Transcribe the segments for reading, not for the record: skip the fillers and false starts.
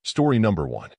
Story number 1.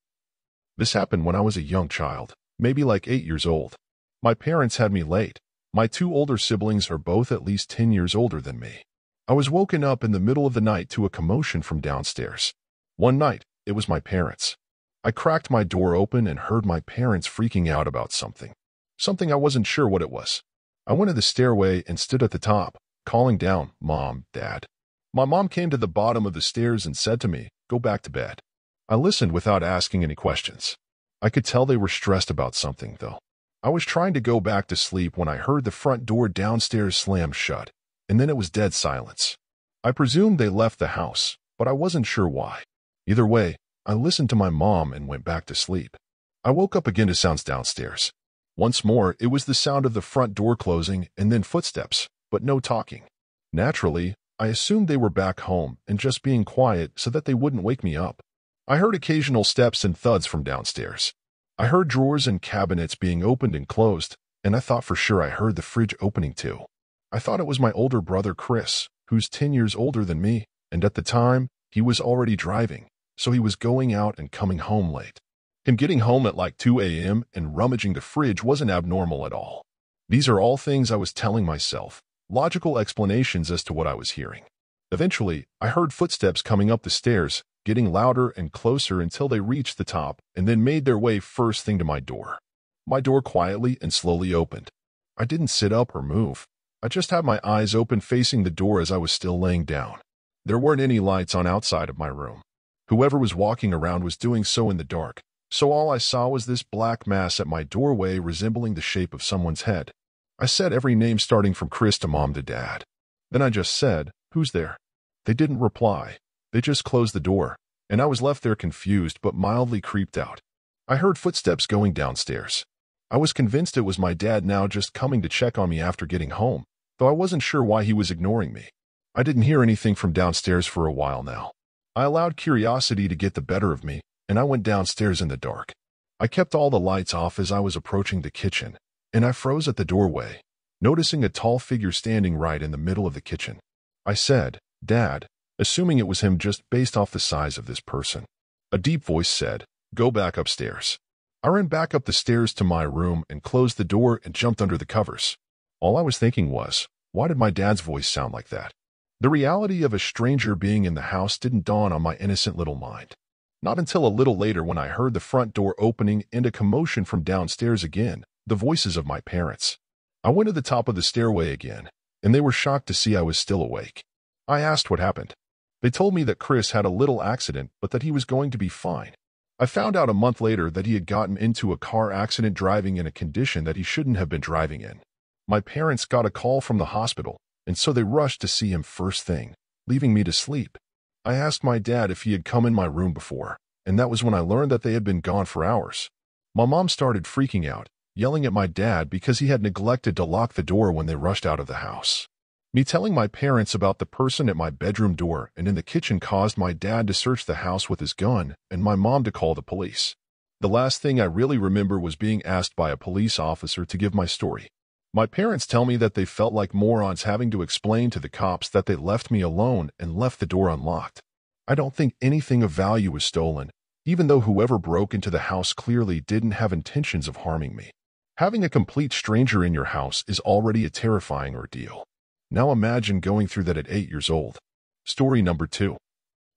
This happened when I was a young child, maybe like 8 years old. My parents had me late. My two older siblings are both at least 10 years older than me. I was woken up in the middle of the night to a commotion from downstairs. One night, it was my parents. I cracked my door open and heard my parents freaking out about something. Something I wasn't sure what it was. I went to the stairway and stood at the top, calling down, "Mom, Dad." My mom came to the bottom of the stairs and said to me, "Go back to bed." I listened without asking any questions. I could tell they were stressed about something, though. I was trying to go back to sleep when I heard the front door downstairs slam shut, and then it was dead silence. I presumed they left the house, but I wasn't sure why. Either way, I listened to my mom and went back to sleep. I woke up again to sounds downstairs. Once more, it was the sound of the front door closing and then footsteps, but no talking. Naturally, I assumed they were back home and just being quiet so that they wouldn't wake me up. I heard occasional steps and thuds from downstairs. I heard drawers and cabinets being opened and closed, and I thought for sure I heard the fridge opening too. I thought it was my older brother Chris, who's 10 years older than me, and at the time, he was already driving, so he was going out and coming home late. Him getting home at like 2 a.m. and rummaging the fridge wasn't abnormal at all. These are all things I was telling myself, logical explanations as to what I was hearing. Eventually, I heard footsteps coming up the stairs, getting louder and closer until they reached the top and then made their way first thing to my door. My door quietly and slowly opened. I didn't sit up or move. I just had my eyes open facing the door as I was still laying down. There weren't any lights on outside of my room. Whoever was walking around was doing so in the dark, so all I saw was this black mass at my doorway resembling the shape of someone's head. I said every name starting from Chris to Mom to Dad. Then I just said, "Who's there?" They didn't reply. They just closed the door, and I was left there confused but mildly creeped out. I heard footsteps going downstairs. I was convinced it was my dad now just coming to check on me after getting home, though I wasn't sure why he was ignoring me. I didn't hear anything from downstairs for a while now. I allowed curiosity to get the better of me, and I went downstairs in the dark. I kept all the lights off as I was approaching the kitchen, and I froze at the doorway, noticing a tall figure standing right in the middle of the kitchen. I said, "Dad," assuming it was him just based off the size of this person. A deep voice said, "Go back upstairs." I ran back up the stairs to my room and closed the door and jumped under the covers. All I was thinking was, why did my dad's voice sound like that? The reality of a stranger being in the house didn't dawn on my innocent little mind. Not until a little later when I heard the front door opening and a commotion from downstairs again, the voices of my parents. I went to the top of the stairway again, and they were shocked to see I was still awake. I asked what happened. They told me that Chris had a little accident, but that he was going to be fine. I found out a month later that he had gotten into a car accident driving in a condition that he shouldn't have been driving in. My parents got a call from the hospital, and so they rushed to see him first thing, leaving me to sleep. I asked my dad if he had come in my room before, and that was when I learned that they had been gone for hours. My mom started freaking out, yelling at my dad because he had neglected to lock the door when they rushed out of the house. Me telling my parents about the person at my bedroom door and in the kitchen caused my dad to search the house with his gun and my mom to call the police. The last thing I really remember was being asked by a police officer to give my story. My parents tell me that they felt like morons having to explain to the cops that they left me alone and left the door unlocked. I don't think anything of value was stolen, even though whoever broke into the house clearly didn't have intentions of harming me. Having a complete stranger in your house is already a terrifying ordeal. Now imagine going through that at 8 years old. Story number 2.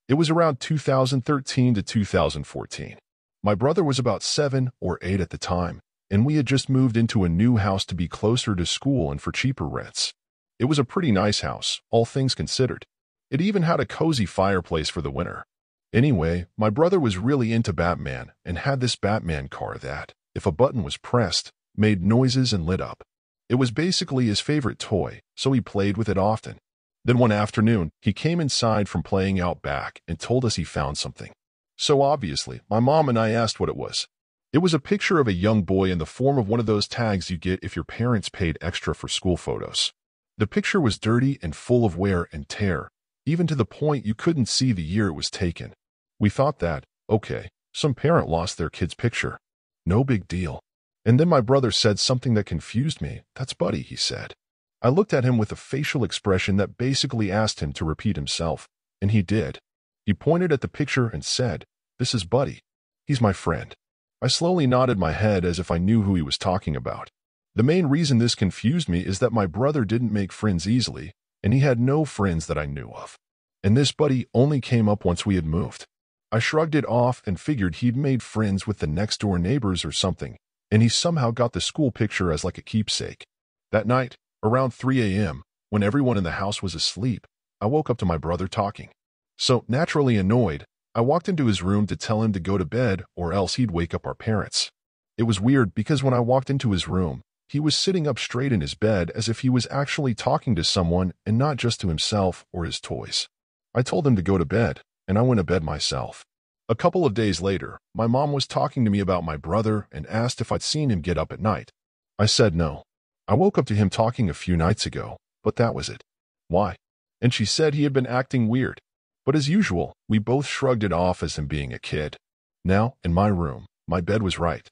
It was around 2013 to 2014. My brother was about 7 or 8 at the time, and we had just moved into a new house to be closer to school and for cheaper rents. It was a pretty nice house, all things considered. It even had a cozy fireplace for the winter. Anyway, my brother was really into Batman and had this Batman car that, if a button was pressed, made noises and lit up. It was basically his favorite toy, so he played with it often. Then one afternoon, he came inside from playing out back and told us he found something. So obviously, my mom and I asked what it was. It was a picture of a young boy in the form of one of those tags you get if your parents paid extra for school photos. The picture was dirty and full of wear and tear, even to the point you couldn't see the year it was taken. We thought that, okay, some parent lost their kid's picture. No big deal. And then my brother said something that confused me. "That's Buddy," he said. I looked at him with a facial expression that basically asked him to repeat himself, and he did. He pointed at the picture and said, This is Buddy. He's my friend. I slowly nodded my head as if I knew who he was talking about. The main reason this confused me is that my brother didn't make friends easily, and he had no friends that I knew of. And this Buddy only came up once we had moved. I shrugged it off and figured he'd made friends with the next-door neighbors or something, and he somehow got the school picture as like a keepsake. That night, around 3 a.m., when everyone in the house was asleep, I woke up to my brother talking. So, naturally annoyed, I walked into his room to tell him to go to bed or else he'd wake up our parents. It was weird because when I walked into his room, he was sitting up straight in his bed as if he was actually talking to someone and not just to himself or his toys. I told him to go to bed, and I went to bed myself. A couple of days later, my mom was talking to me about my brother and asked if I'd seen him get up at night. I said no. I woke up to him talking a few nights ago, but that was it. Why? And she said he had been acting weird. But as usual, we both shrugged it off as him being a kid. Now, in my room, my bed was right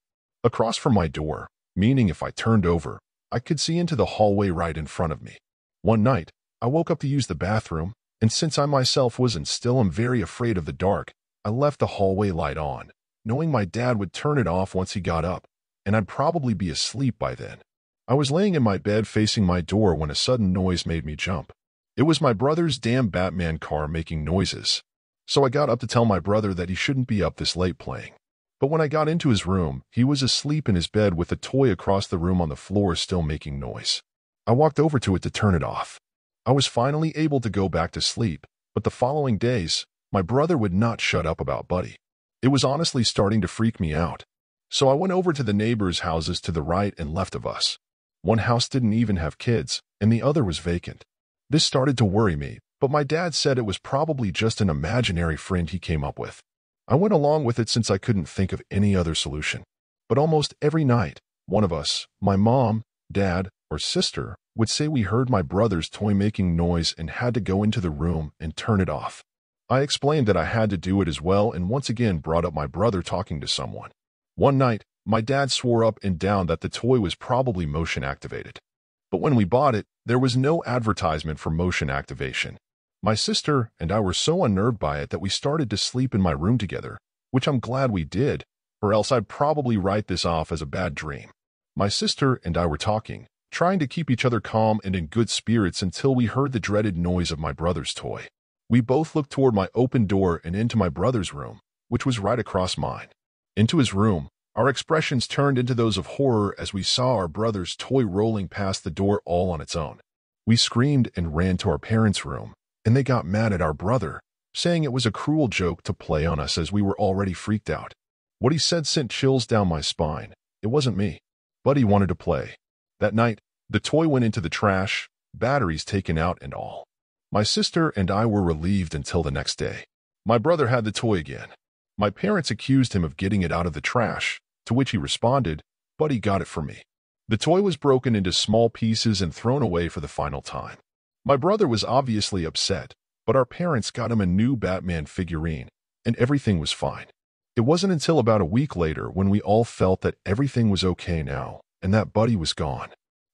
across from my door, meaning if I turned over, I could see into the hallway right in front of me. One night, I woke up to use the bathroom, and since I myself was and still am very afraid of the dark, I left the hallway light on, knowing my dad would turn it off once he got up, and I'd probably be asleep by then. I was laying in my bed facing my door when a sudden noise made me jump. It was my brother's damn Batman car making noises. So I got up to tell my brother that he shouldn't be up this late playing. But when I got into his room, he was asleep in his bed with a toy across the room on the floor still making noise. I walked over to it to turn it off. I was finally able to go back to sleep, but the following days, my brother would not shut up about Buddy. It was honestly starting to freak me out. So I went over to the neighbors' houses to the right and left of us. One house didn't even have kids, and the other was vacant. This started to worry me, but my dad said it was probably just an imaginary friend he came up with. I went along with it since I couldn't think of any other solution. But almost every night, one of us, my mom, dad, or sister, would say we heard my brother's toy making noise and had to go into the room and turn it off. I explained that I had to do it as well and once again brought up my brother talking to someone. One night, my dad swore up and down that the toy was probably motion activated. But when we bought it, there was no advertisement for motion activation. My sister and I were so unnerved by it that we started to sleep in my room together, which I'm glad we did, or else I'd probably write this off as a bad dream. My sister and I were talking, trying to keep each other calm and in good spirits until we heard the dreaded noise of my brother's toy. We both looked toward my open door and into my brother's room, which was right across mine. Into his room, our expressions turned into those of horror as we saw our brother's toy rolling past the door all on its own. We screamed and ran to our parents' room, and they got mad at our brother, saying it was a cruel joke to play on us as we were already freaked out. What he said sent chills down my spine. It wasn't me. Buddy wanted to play. That night, the toy went into the trash, batteries taken out and all. My sister and I were relieved until the next day. My brother had the toy again. My parents accused him of getting it out of the trash, to which he responded, "Buddy got it for me." The toy was broken into small pieces and thrown away for the final time. My brother was obviously upset, but our parents got him a new Batman figurine, and everything was fine. It wasn't until about a week later when we all felt that everything was okay now, and that Buddy was gone.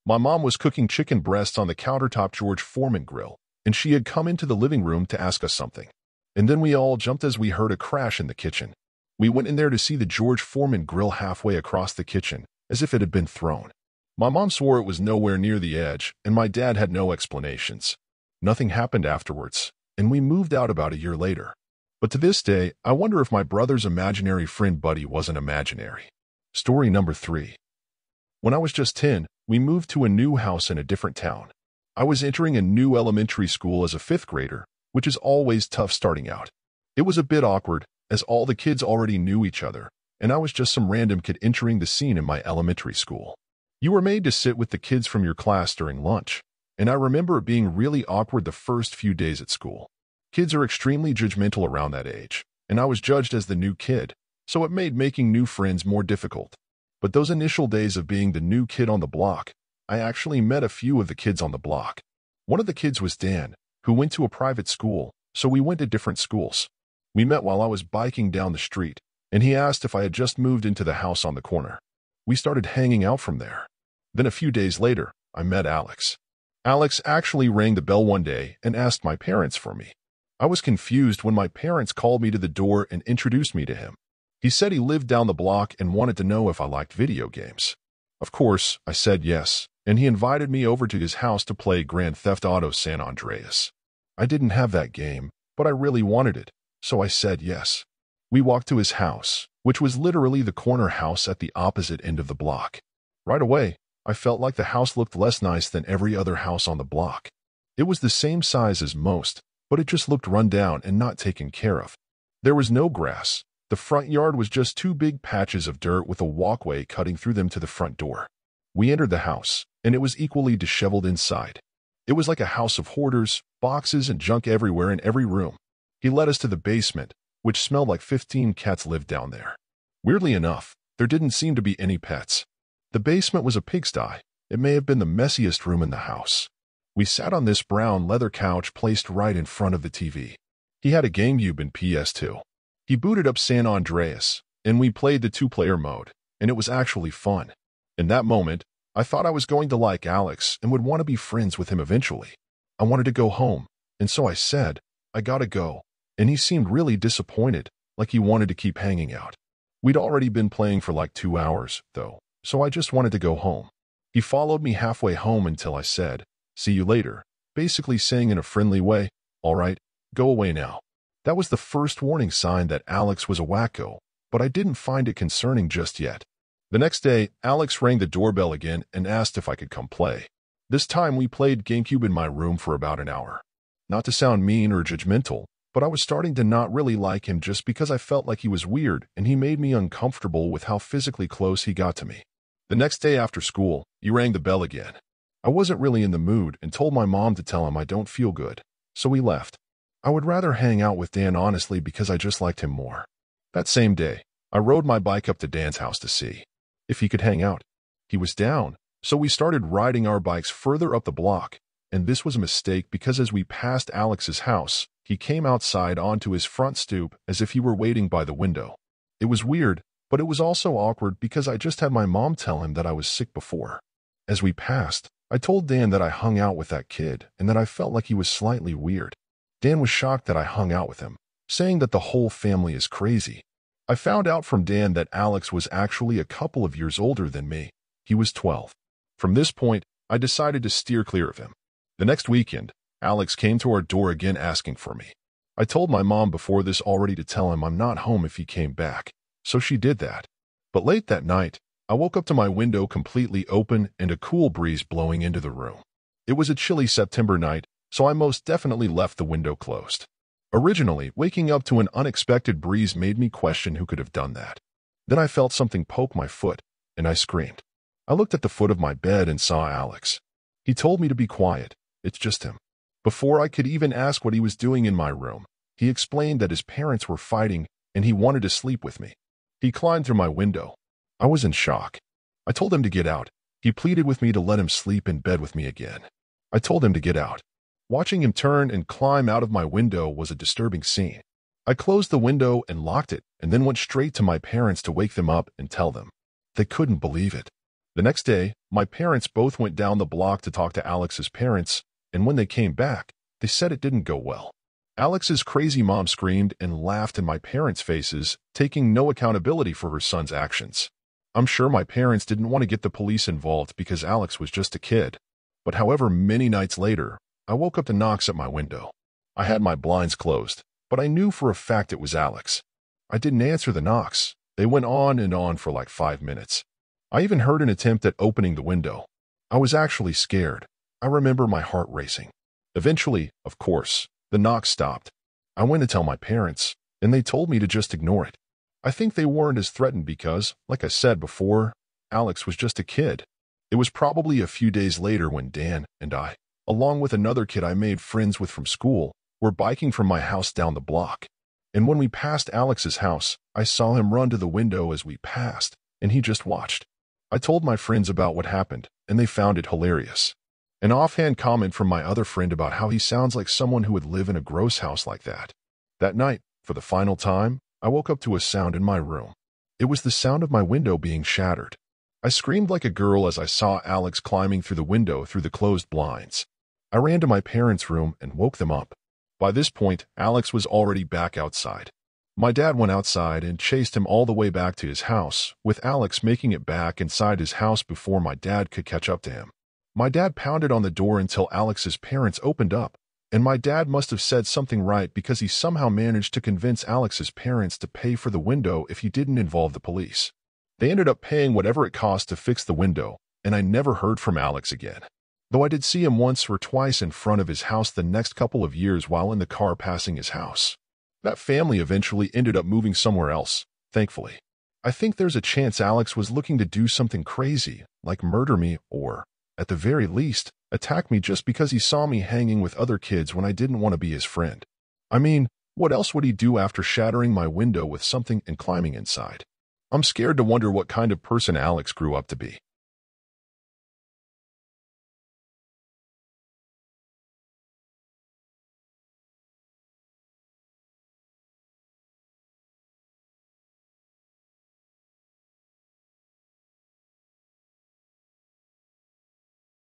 My mom was cooking chicken breasts on the countertop George Foreman grill, and she had come into the living room to ask us something. And then we all jumped as we heard a crash in the kitchen. We went in there to see the George Foreman grill halfway across the kitchen, as if it had been thrown. My mom swore it was nowhere near the edge, and my dad had no explanations. Nothing happened afterwards, and we moved out about a year later. But to this day, I wonder if my brother's imaginary friend Buddy wasn't imaginary. Story number 3. When I was just 10, we moved to a new house in a different town. I was entering a new elementary school as a 5th grader, which is always tough starting out. It was a bit awkward, as all the kids already knew each other, and I was just some random kid entering the scene in my elementary school. You were made to sit with the kids from your class during lunch, and I remember it being really awkward the first few days at school. Kids are extremely judgmental around that age, and I was judged as the new kid, so it made making new friends more difficult. But those initial days of being the new kid on the block, I actually met a few of the kids on the block. One of the kids was Dan, who went to a private school, so we went to different schools. We met while I was biking down the street, and he asked if I had just moved into the house on the corner. We started hanging out from there. Then a few days later, I met Alex. Alex actually rang the bell one day and asked my parents for me. I was confused when my parents called me to the door and introduced me to him. He said he lived down the block and wanted to know if I liked video games. Of course, I said yes, and he invited me over to his house to play Grand Theft Auto San Andreas. I didn't have that game, but I really wanted it, so I said yes. We walked to his house, which was literally the corner house at the opposite end of the block. Right away, I felt like the house looked less nice than every other house on the block. It was the same size as most, but it just looked run down and not taken care of. There was no grass. The front yard was just two big patches of dirt with a walkway cutting through them to the front door. We entered the house, and it was equally disheveled inside. It was like a house of hoarders, boxes and junk everywhere in every room. He led us to the basement, which smelled like 15 cats lived down there. Weirdly enough, there didn't seem to be any pets. The basement was a pigsty. It may have been the messiest room in the house. We sat on this brown leather couch placed right in front of the TV. He had a GameCube and PS2. He booted up San Andreas, and we played the two-player mode, and it was actually fun. In that moment, I thought I was going to like Alex and would want to be friends with him eventually. I wanted to go home, and so I said, I gotta go, and he seemed really disappointed, like he wanted to keep hanging out. We'd already been playing for like 2 hours, though, so I just wanted to go home. He followed me halfway home until I said, see you later, basically saying in a friendly way, all right, go away now. That was the first warning sign that Alex was a wacko, but I didn't find it concerning just yet. The next day, Alex rang the doorbell again and asked if I could come play. This time we played GameCube in my room for about an hour. Not to sound mean or judgmental, but I was starting to not really like him just because I felt like he was weird and he made me uncomfortable with how physically close he got to me. The next day after school, he rang the bell again. I wasn't really in the mood and told my mom to tell him I don't feel good, so we left. I would rather hang out with Dan honestly because I just liked him more. That same day, I rode my bike up to Dan's house to see if he could hang out. He was down, so we started riding our bikes further up the block, and this was a mistake because as we passed Alex's house, he came outside onto his front stoop as if he were waiting by the window. It was weird, but it was also awkward because I just had my mom tell him that I was sick before. As we passed, I told Dan that I hung out with that kid and that I felt like he was slightly weird. Dan was shocked that I hung out with him, saying that the whole family is crazy. I found out from Dan that Alex was actually a couple of years older than me. He was 12. From this point, I decided to steer clear of him. The next weekend, Alex came to our door again asking for me. I told my mom before this already to tell him I'm not home if he came back, so she did that. But late that night, I woke up to my window completely open and a cool breeze blowing into the room. It was a chilly September night, so I most definitely left the window closed. Originally, waking up to an unexpected breeze made me question who could have done that. Then I felt something poke my foot, and I screamed. I looked at the foot of my bed and saw Alex. He told me to be quiet, it's just him. Before I could even ask what he was doing in my room, he explained that his parents were fighting and he wanted to sleep with me. He climbed through my window. I was in shock. I told him to get out. He pleaded with me to let him sleep in bed with me again. I told him to get out. Watching him turn and climb out of my window was a disturbing scene. I closed the window and locked it and then went straight to my parents to wake them up and tell them. They couldn't believe it. The next day, my parents both went down the block to talk to Alex's parents, and when they came back, they said it didn't go well. Alex's crazy mom screamed and laughed in my parents' faces, taking no accountability for her son's actions. I'm sure my parents didn't want to get the police involved because Alex was just a kid. But however many nights later, I woke up to knocks at my window. I had my blinds closed, but I knew for a fact it was Alex. I didn't answer the knocks. They went on and on for like 5 minutes. I even heard an attempt at opening the window. I was actually scared. I remember my heart racing. Eventually, of course, the knocks stopped. I went to tell my parents, and they told me to just ignore it. I think they weren't as threatened because, like I said before, Alex was just a kid. It was probably a few days later when Dan and I, along with another kid I made friends with from school, were biking from my house down the block. And when we passed Alex's house, I saw him run to the window as we passed, and he just watched. I told my friends about what happened, and they found it hilarious. An offhand comment from my other friend about how he sounds like someone who would live in a gross house like that. That night, for the final time, I woke up to a sound in my room. It was the sound of my window being shattered. I screamed like a girl as I saw Alex climbing through the window through the closed blinds. I ran to my parents' room and woke them up. By this point, Alex was already back outside. My dad went outside and chased him all the way back to his house, with Alex making it back inside his house before my dad could catch up to him. My dad pounded on the door until Alex's parents opened up, and my dad must have said something right because he somehow managed to convince Alex's parents to pay for the window if he didn't involve the police. They ended up paying whatever it cost to fix the window, and I never heard from Alex again. Though I did see him once or twice in front of his house the next couple of years while in the car passing his house. That family eventually ended up moving somewhere else, thankfully. I think there's a chance Alex was looking to do something crazy, like murder me or, at the very least, attack me just because he saw me hanging with other kids when I didn't want to be his friend. I mean, what else would he do after shattering my window with something and climbing inside? I'm scared to wonder what kind of person Alex grew up to be.